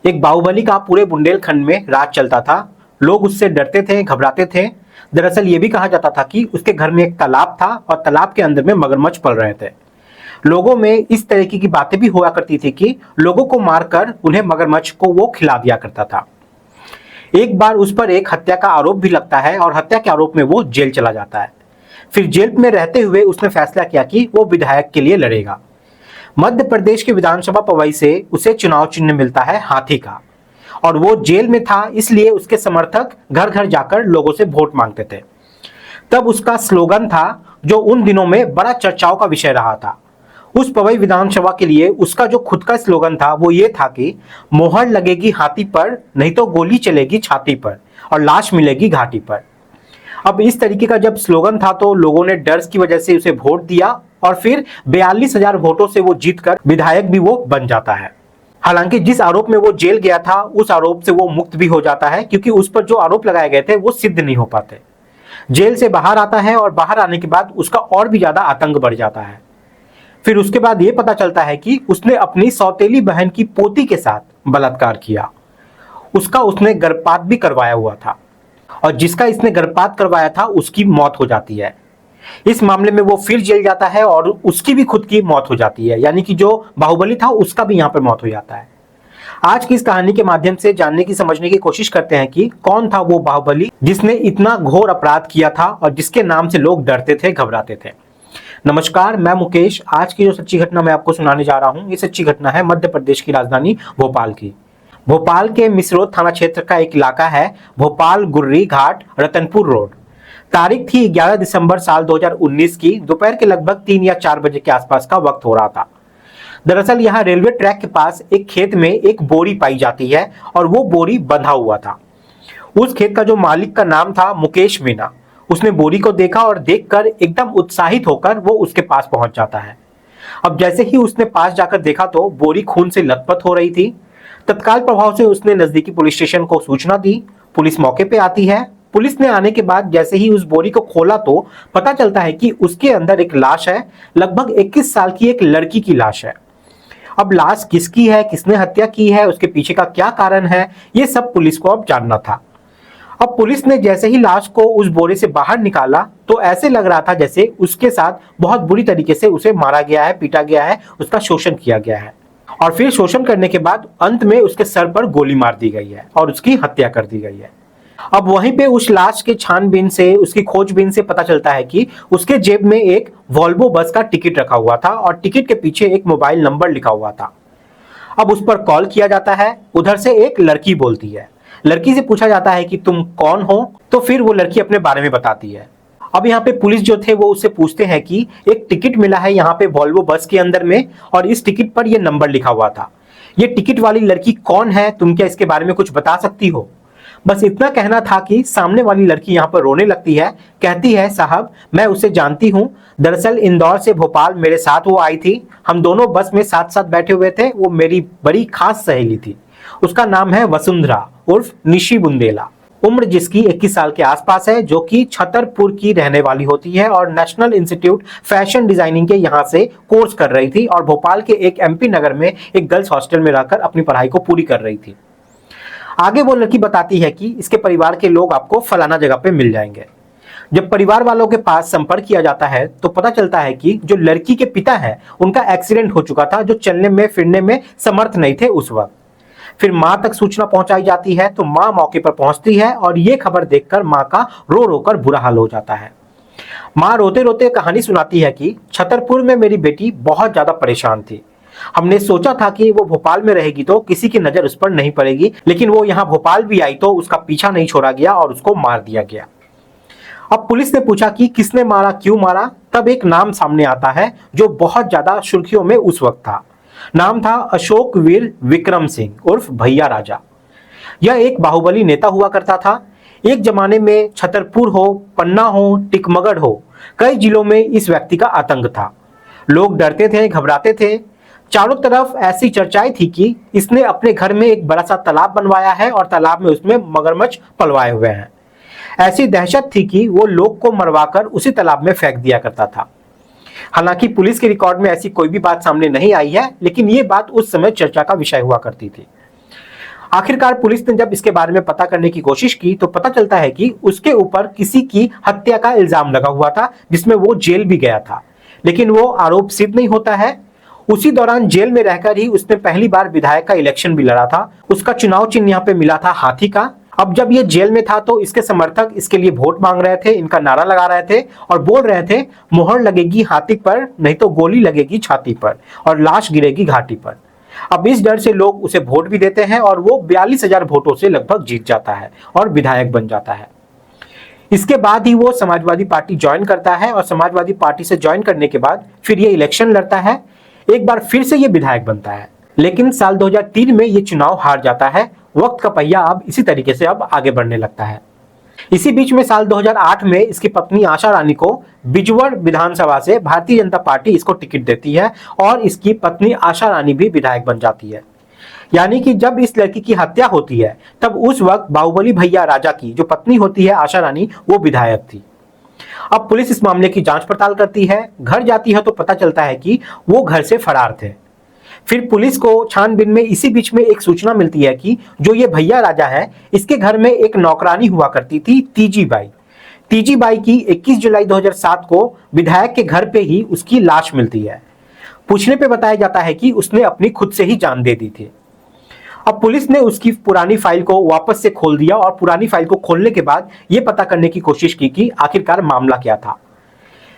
एक बाहुबली का पूरे बुंदेलखंड में राज चलता था। लोग उससे डरते थे, घबराते थे। दरअसल ये भी कहा जाता था कि उसके घर में एक तालाब था और तालाब के अंदर में मगरमच्छ पल रहे थे। लोगों में इस तरीके की बातें भी हुआ करती थी कि लोगों को मारकर उन्हें मगरमच्छ को वो खिला दिया करता था। एक बार उस पर एक हत्या का आरोप भी लगता है और हत्या के आरोप में वो जेल चला जाता है। फिर जेल में रहते हुए उसने फैसला किया कि वो विधायक के लिए लड़ेगा। मध्य प्रदेश के विधानसभा पवई से उसे चुनाव चिन्ह मिलता है हाथी का, और वो जेल में था इसलिए उसके समर्थक घर घर जाकर लोगों से वोट मांगते थे। तब उसका स्लोगन था जो उन दिनों में बड़ा चर्चाओं का विषय रहा था। उस पवई विधानसभा के लिए उसका जो खुद का स्लोगन था वो ये था कि मोहर लगेगी हाथी पर, नहीं तो गोली चलेगी छाती पर, और लाश मिलेगी घाटी पर। अब इस तरीके का जब स्लोगन था तो लोगों ने डर की वजह से उसे वोट दिया और फिर 42,000 वोटों से वो जीतकर विधायक भी वो बन जाता है। हालांकि जिस आरोप में वो जेल गया था उस आरोप से वो मुक्त भी हो जाता है, क्योंकि उस पर जो आरोप लगाए गए थे वो सिद्ध नहीं हो पाते। जेल से बाहर आता है और बाहर आने के बाद उसका और भी ज्यादा आतंक बढ़ जाता है। फिर उसके बाद ये पता चलता है कि उसने अपनी सौतेली बहन की पोती के साथ बलात्कार किया। उसने गर्भपात भी करवाया हुआ था और जिसका इसने गर्भपात करवाया था उसकी मौत हो जाती है। इस मामले में वो फिर जेल जाता है और उसकी भी खुद की मौत हो जाती है, यानी कि जो बाहुबली था उसका भी यहाँ पर मौत हो जाता है। आज की इस कहानी के माध्यम से जानने की, समझने की कोशिश करते हैं कि कौन था वो बाहुबली जिसने इतना घोर अपराध किया था और जिसके नाम से लोग डरते थे, घबराते थे। नमस्कार, मैं मुकेश। आज की जो सच्ची घटना मैं आपको सुनाने जा रहा हूँ, ये सच्ची घटना है मध्य प्रदेश की राजधानी भोपाल की। भोपाल के मिसरोद थाना क्षेत्र का एक इलाका है भोपाल गुर्री घाट रतनपुर रोड। तारीख थी 11 दिसंबर साल 2019 की। दोपहर के लगभग 3 या 4 बजे के आसपास का वक्त हो रहा था। दरअसल यहाँ रेलवे ट्रैक के पास एक खेत में एक बोरी पाई जाती है और वो बोरी बंधा हुआ था। उस खेत का जो मालिक का नाम था मुकेश मीना। उसने बोरी को देखा और देखकर एकदम उत्साहित होकर वो उसके पास पहुंच जाता है। अब जैसे ही उसने पास जाकर देखा तो बोरी खून से लथपथ हो रही थी। तत्काल प्रभाव से उसने नजदीकी पुलिस स्टेशन को सूचना दी। पुलिस मौके पे आती है। पुलिस ने आने के बाद जैसे ही उस बोरी को खोला तो पता चलता है कि उसके अंदर एक लाश है। लगभग 21 साल की एक लड़की की लाश है। अब लाश किसकी है, किसने हत्या की है, उसके पीछे का क्या कारण है, ये सब पुलिस को अब जानना था। अब पुलिस ने जैसे ही लाश को उस बोरे से बाहर निकाला तो ऐसे लग रहा था जैसे उसके साथ बहुत बुरी तरीके से उसे मारा गया है, पीटा गया है, उसका शोषण किया गया है और फिर शोषण करने के बाद अंत में उसके सर पर गोली मार दी गई है और उसकी हत्या कर दी गई है। अब वहीं पे उस लाश के छानबीन से, उसकी खोजबीन से पता चलता है कि उसके जेब में एक वॉल्वो बस का टिकट रखा हुआ था और टिकट के पीछे एक मोबाइल नंबर लिखा हुआ था। अब उस पर कॉल किया जाता है। उधर से एक लड़की बोलती है। लड़की से पूछा जाता है कि तुम कौन हो, तो फिर वो लड़की अपने बारे में बताती है। अब यहाँ पे पुलिस जो थे वो उससे पूछते हैं कि एक टिकट मिला है यहाँ पे वॉल्वो बस के अंदर में और इस टिकट पर ये नंबर लिखा हुआ था। ये टिकट वाली लड़की कौन है, तुम क्या इसके बारे में कुछ बता सकती हो? बस इतना कहना था कि सामने वाली लड़की यहाँ पर रोने लगती है। कहती है, साहब मैं उसे जानती हूँ। दरअसल इंदौर से भोपाल मेरे साथ वो आई थी। हम दोनों बस में साथ साथ बैठे हुए थे। वो मेरी बड़ी खास सहेली थी। उसका नाम है वसुंधरा उर्फ निशी बुंदेला। उम्र जिसकी 21 साल के आसपास है, जो कि छतरपुर की रहने वाली होती है और नेशनल इंस्टीट्यूट फैशन डिजाइनिंग के यहाँ से कोर्स कर रही थी और भोपाल के एक एमपी नगर में एक गर्ल्स हॉस्टल में रहकर अपनी पढ़ाई को पूरी कर रही थी। आगे वो लड़की बताती है कि इसके परिवार के लोग आपको फलाना जगह पे मिल जाएंगे। जब परिवार वालों के पास संपर्क किया जाता है तो पता चलता है कि जो लड़की के पिता है उनका एक्सीडेंट हो चुका था, जो चलने में फिरने में समर्थ नहीं थे उस वक्त। फिर मां तक सूचना पहुंचाई जाती है तो मां मौके पर पहुंचती है और ये खबर देखकर मां का रो रो कर बुरा हाल हो जाता है। मां रोते रोते कहानी सुनाती है कि छतरपुर में मेरी बेटी बहुत ज्यादा परेशान थी। हमने सोचा था कि वो भोपाल में रहेगी तो किसी की नजर उस पर नहीं पड़ेगी, लेकिन वो यहाँ भोपाल भी आई तो उसका पीछा नहीं छोड़ा गया और उसको मार दिया गया। अब पुलिस ने पूछा कि किसने मारा, क्यों मारा, तब एक नाम सामने आता है जो बहुत ज्यादा सुर्खियों में उस वक्त था। नाम था अशोक वीर विक्रम सिंह उर्फ भैया राजा। यह एक बाहुबली नेता हुआ करता था। एक जमाने में छतरपुर हो, पन्ना हो, टिकमगढ़ हो, कई जिलों में इस व्यक्ति का आतंक था। लोग डरते थे, घबराते थे। चारों तरफ ऐसी चर्चाएं थी कि इसने अपने घर में एक बड़ा सा तालाब बनवाया है और तालाब में उसमें मगरमच्छ पलवाए हुए हैं। ऐसी दहशत थी कि वो लोग को मरवाकर उसी तालाब में फेंक दिया करता था। हालांकि पुलिस के रिकॉर्ड में ऐसी कोई भी बात सामने नहीं आई है, लेकिन ये बात उस समय चर्चा का विषय हुआ करती थी। आखिरकार पुलिस ने जब इसके बारे में पता करने की कोशिश की तो पता चलता है कि उसके ऊपर किसी की हत्या का इल्जाम लगा हुआ था, जिसमें वो जेल भी गया था, लेकिन वो आरोप सिद्ध नहीं होता है। उसी दौरान जेल में रहकर ही उसने पहली बार विधायक का इलेक्शन भी लड़ा था। उसका चुनाव चिन्ह यहाँ पे मिला था हाथी का। अब जब ये जेल में था तो इसके समर्थक इसके लिए वोट मांग रहे थे, इनका नारा लगा रहे थे और बोल रहे थे, मोहर लगेगी हाथी पर, नहीं तो गोली लगेगी छाती पर और लाश गिरेगी घाटी पर। अब इस डर से लोग उसे वोट भी देते हैं और वो 42,000 वोटों से लगभग जीत जाता है और विधायक बन जाता है। इसके बाद ही वो समाजवादी पार्टी ज्वाइन करता है और समाजवादी पार्टी से ज्वाइन करने के बाद फिर ये इलेक्शन लड़ता है। एक बार फिर से ये विधायक बनता है, लेकिन साल 2003 में ये चुनाव हार जाता है। वक्त का पहिया अब इसी तरीके से अब आगे बढ़ने लगता है। इसी बीच में साल 2008 में इसकी पत्नी आशा रानी को बिजवर विधानसभा से भारतीय जनता पार्टी इसको टिकट देती है और इसकी पत्नी आशा रानी भी विधायक बन जाती है। यानी कि जब इस लड़की की हत्या होती है तब उस वक्त बाहुबली भैया राजा की जो पत्नी होती है आशा रानी, वो विधायक थी। अब पुलिस इस मामले की जांच पड़ताल करती है, घर जाती है तो पता चलता है कि वो घर से फरार थे। फिर पुलिस को छानबीन में इसी बीच में एक सूचना मिलती है कि जो ये भैया राजा है इसके घर में एक नौकरानी हुआ करती थी, तीजी बाई। तीजी बाई की 21 जुलाई 2007 को विधायक के घर पे ही उसकी लाश मिलती है। पूछने पे बताया जाता है कि उसने अपनी खुद से ही जान दे दी थी। अब पुलिस ने उसकी पुरानी फाइल को वापस से खोल दिया और पुरानी फाइल को खोलने के बाद यह पता करने की कोशिश की कि आखिरकार मामला क्या था।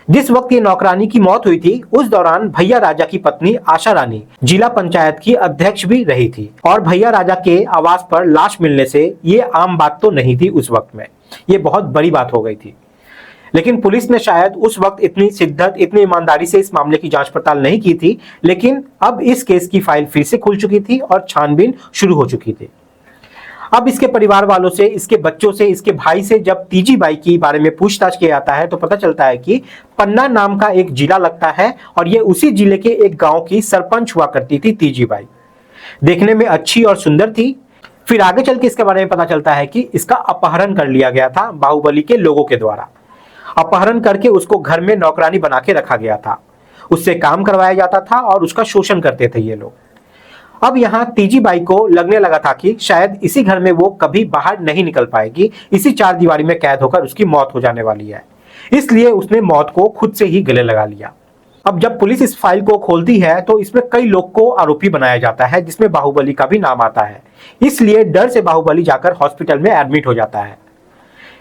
जिस वक्त ये नौकरानी की मौत हुई थी उस दौरान भैया राजा की पत्नी आशा रानी जिला पंचायत की अध्यक्ष भी रही थी और भैया राजा के आवास पर लाश मिलने से ये आम बात तो नहीं थी। उस वक्त में ये बहुत बड़ी बात हो गई थी, लेकिन पुलिस ने शायद उस वक्त इतनी शिद्दत, इतनी ईमानदारी से इस मामले की जांच पड़ताल नहीं की थी। लेकिन अब इस केस की फाइल फिर से खुल चुकी थी और छानबीन शुरू हो चुकी थी। अब इसके परिवार वालों से, इसके बच्चों से, इसके भाई से जब तीजी बाई के बारे में पूछताछ किया जाता है तो पता चलता है कि पन्ना नाम का एक जिला लगता है और ये उसी जिले के एक गांव की सरपंच हुआ करती थी तीजी बाई। देखने में अच्छी और सुंदर थी। फिर आगे चल के इसके बारे में पता चलता है कि इसका अपहरण कर लिया गया था बाहुबली के लोगों के द्वारा। अपहरण करके उसको घर में नौकरानी बना के रखा गया था, उससे काम करवाया जाता था और उसका शोषण करते थे ये लोग। अब यहाँ तीजी बाई को लगने लगा था कि शायद इसी घर में वो कभी बाहर नहीं निकल पाएगी, इसी चार दीवारी में कैद होकर उसकी मौत हो जाने वाली है। इसलिए उसने मौत को खुद से ही गले लगा लिया। अब जब पुलिस इस फाइल को खोलती है तो इसमें कई लोग को आरोपी बनाया जाता है, जिसमें बाहुबली का भी नाम आता है। इसलिए डर से बाहुबली जाकर हॉस्पिटल में एडमिट हो जाता है।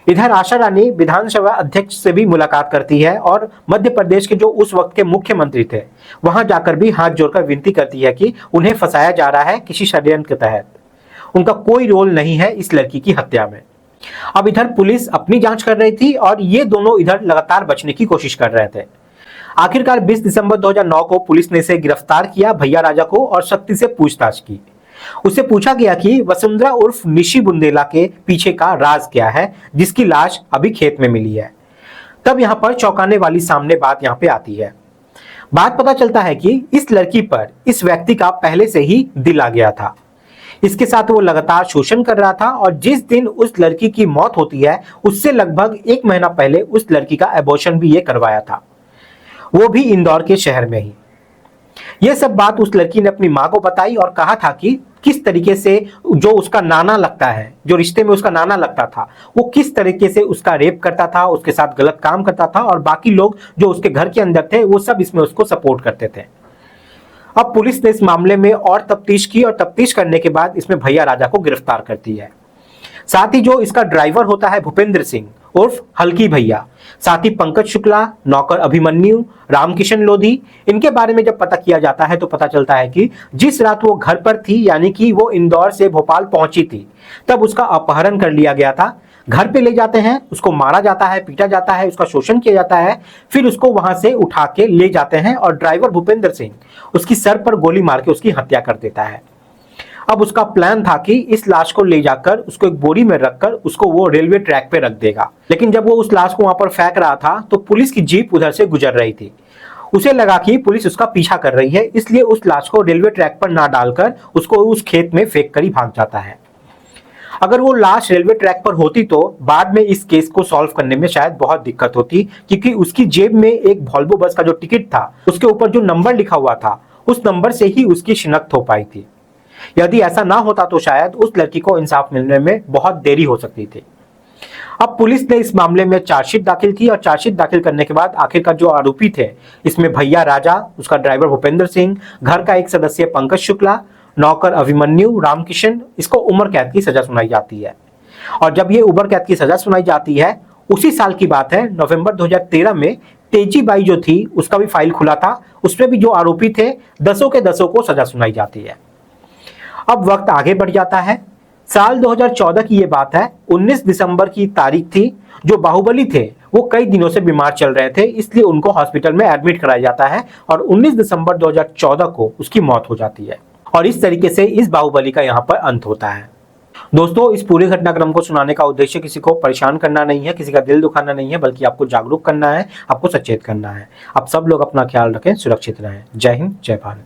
इधर आशा रानी विधानसभा अध्यक्ष से भी मुलाकात करती है और मध्य प्रदेश के जो उस वक्त के मुख्यमंत्री थे वहां जाकर भी हाथ जोड़कर विनती करती है कि उन्हें फंसाया जा रहा है किसी षड्यंत्र के तहत, उनका कोई रोल नहीं है इस लड़की की हत्या में। अब इधर पुलिस अपनी जांच कर रही थी और ये दोनों इधर लगातार बचने की कोशिश कर रहे थे। आखिरकार 20 दिसंबर 2009 को पुलिस ने इसे गिरफ्तार किया, भैया राजा को, और सख्ती से पूछताछ की। उससे पूछा गया कि वसुंधरा उर्फ निशी बुंदेला के पीछे का राज क्या है, जिसकी लाश अभी खेत में मिली है। तब यहां पर चौंकाने वाली सामने बात यहां पे आती है। बात पता चलता है कि इस लड़की पर इस व्यक्ति का पहले से ही दिल आ गया था। इसके साथ वो लगातार शोषण कर रहा था और जिस दिन उस लड़की की मौत होती है उससे लगभग 1 महीना पहले उस लड़की का एबॉर्शन भी ये करवाया था, वो भी इंदौर के शहर में ही। यह सब बात उस लड़की ने अपनी मां को बताई और कहा था कि किस तरीके से जो उसका नाना लगता है, जो रिश्ते में उसका नाना लगता था, वो किस तरीके से उसका रेप करता था, उसके साथ गलत काम करता था और बाकी लोग जो उसके घर के अंदर थे वो सब इसमें उसको सपोर्ट करते थे। अब पुलिस ने इस मामले में और तफ्तीश की और तफ्तीश करने के बाद इसमें भैया राजा को गिरफ्तार करती है। साथ ही जो इसका ड्राइवर होता है भूपेंद्र सिंह उर्फ हल्की भैया, साथ ही पंकज शुक्ला, नौकर अभिमन्यु, रामकिशन लोधी, इनके बारे में जब पता किया जाता है तो पता चलता है कि जिस रात वो घर पर थी, यानी कि वो इंदौर से भोपाल पहुंची थी, तब उसका अपहरण कर लिया गया था। घर पे ले जाते हैं, उसको मारा जाता है, पीटा जाता है, उसका शोषण किया जाता है, फिर उसको वहां से उठा के ले जाते हैं और ड्राइवर भूपेंद्र सिंह उसकी सर पर गोली मार के उसकी हत्या कर देता है। अब उसका प्लान था कि इस लाश को ले जाकर उसको एक बोरी में रखकर उसको वो रेलवे ट्रैक पे रख देगा। लेकिन जब वो उस लाश को वहां पर फेंक रहा था तो पुलिस की जीप उधर से गुजर रही थी। उसे लगा कि पुलिस उसका पीछा कर रही है, इसलिए उस लाश को रेलवे ट्रैक पर ना डालकर उसको उस खेत में फेंक कर ही भाग जाता है। अगर वो लाश रेलवे ट्रैक पर होती तो बाद में इस केस को सॉल्व करने में शायद बहुत दिक्कत होती, क्योंकि उसकी जेब में एक वॉल्वो बस का जो टिकट था उसके ऊपर जो नंबर लिखा हुआ था उस नंबर से ही उसकी शिनाख्त हो पाई थी। यदि ऐसा ना होता तो शायद उस लड़की को इंसाफ मिलने में बहुत देरी हो सकती थी। अब पुलिस ने इस मामले में चार्जशीट दाखिल की और चार्जशीट दाखिल करने के बाद आखिरकार जो आरोपी थे, इसमें भैया राजा, उसका ड्राइवर भूपेंद्र सिंह, घर का एक सदस्य पंकज शुक्ला, नौकर अभिमन्यु रामकिशन, इसको उम्र कैद की सजा सुनाई जाती है। और जब ये उम्र कैद की सजा सुनाई जाती है, उसी साल की बात है, नवंबर 2013 में तेजी बाई जो थी उसका भी फाइल खुला था, उसमें भी जो आरोपी थे 10 के 10 को सजा सुनाई जाती है। अब वक्त आगे बढ़ जाता है। साल 2014 की ये बात है, 19 दिसंबर की तारीख थी। जो बाहुबली थे वो कई दिनों से बीमार चल रहे थे, इसलिए उनको हॉस्पिटल में एडमिट कराया जाता है और 19 दिसंबर 2014 को उसकी मौत हो जाती है। और इस तरीके से इस बाहुबली का यहाँ पर अंत होता है। दोस्तों, इस पूरे घटनाक्रम को सुनाने का उद्देश्य किसी को परेशान करना नहीं है, किसी का दिल दुखाना नहीं है, बल्कि आपको जागरूक करना है, आपको सचेत करना है। आप सब लोग अपना ख्याल रखें, सुरक्षित रहें। जय हिंद, जय भारत।